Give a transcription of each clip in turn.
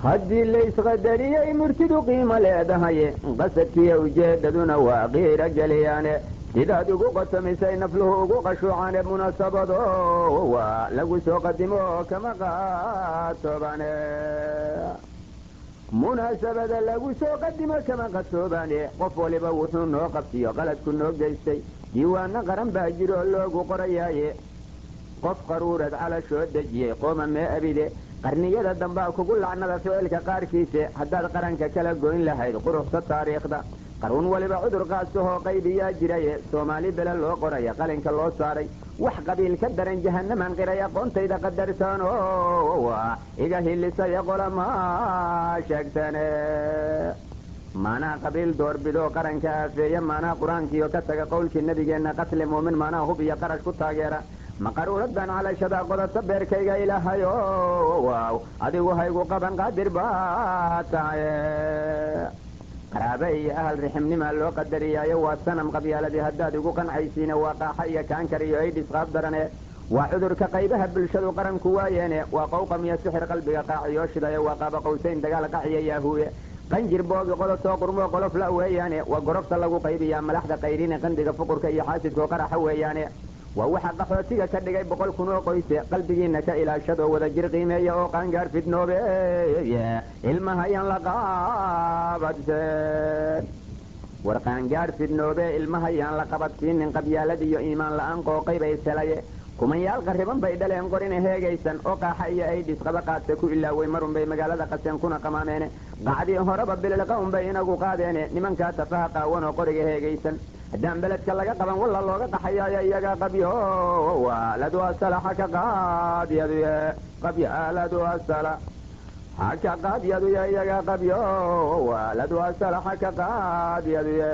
haddii laysqadariyey murtidu qiimo leedahay qasadkiiyo ujeedaduna waa qiiro geliyaane sidaad ugu qatomisay nafluhu ugu qashuucane munaasabado waa lagu soo qadimo kama qaatoobane munaasabada lagu soo qadimo kama qatoobane qof waliba wuxuu noo qabsiyo qaladku noo geystay diiwaana qaran baa jiroo loogu qorayaaye qof qaruurad calashoo dejiyey qooma mee abide qarniyada dambaa kugu lacnada ficilka qaarkiisa haddaad qaranka kala goyn lahayd quruxsa taariikhda qaruun waliba cudur qaasahoo qaybiyaa jiraye soomaali bele loo qoraya qalinka loo saaray wax qabiil ka daran jahanamaan qiray aqoontayda qadartaan iga hilisaya qolamaa sheegtane maanaa qabiil doorbidoo qaranka aafeeye maanaa qur-aankiiyo ka taga qowlkii nabigeenna qatli muumin maanaa hub iyo qarash ku taageera maqaruuradan calashadaa qodata beerkayga ilaahay waaw adigu haygu qaban qaadir baa tahay qaraaba iyo ahal riximnimaa loo qadariyaayo waa sanam qabyaaladii haddaad igu qancaysiine waa qaaxa iyo kaankar iyo aydhis qaab darane waa cudurka qaybaha bulshadu qaranku waayeene waa qowqam iyo sixir qalbiga qaaciyoo shidaye waa qaaba qawsayn dagaal qaciya yaahuuye qanjir boogi qodosoo qurmoo qolofla weeyaane waa gorofta lagu qaybiyaa malaxda qayrine qandiga fuqurka iyo xaasidkoo qaraxa weeyaane waa waxa qaxootiga ka dhigay 100 kun oo qoyse qalbigiina ka ilaashado wada jir qiimeeya oo qaangaar fidnoobe ilmaha yan la qabadse war qaangaar fidnoobe ilmaha yan la qabadsiinin qabyaalad iyo iimaan la'aan qooqay bay salaye kumanyaal qariban bay dhaleen qorina heegaysan oo qaaxa iyo aydhis qaba qaadse ku ilaaway marun bay magaalada qaseen kuna qamaameene qacdii horeba bililqa un bay inagu qaadeene nimankaa tafaha qaawan oo qoriga heegaysan haddaan beledka laga qaban walla looga qaxayaayo iyaga qabyo waaladu asala xaka qaadyaduye qabyaaladu asala xaka qaadyaduye iyaga qabyo waaladu asala xaka qaadyaduye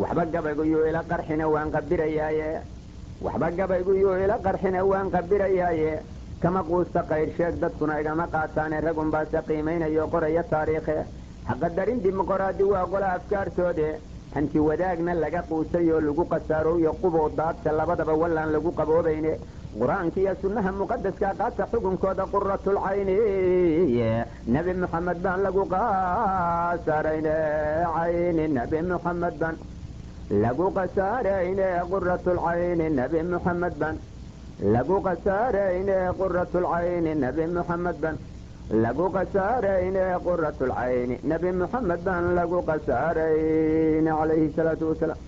waxba gabayguyuu ila qarxina waan qabirayaaye waxba gabayguyuu ila qarxina waan qabirayaaye kama quusta qayr sheeg dadkuna igama qaataane ragun baase qiimaynayo qoraya taariikhe haqadarin dimuqraadi waa qola afkaartoode hanti wadaagna laga quusayoo lagu qasaarooyo quboo daadka labadaba wallaan lagu qaboobayne qur-aanka iyo sunnaha muqadaska qaata xukunkooda quratul cayni nabi muxamed baan lagu qasaarayne cayni nabi muxamed baan lagu qasaarayne quratul cayni nabi muxamed baan lagu qasaarayne quratul cayni nabi muxamed baan lagu qasaarayne quratul cayni nabi muxamed baan lagu qasaarayne calayhi salaatu wasalaam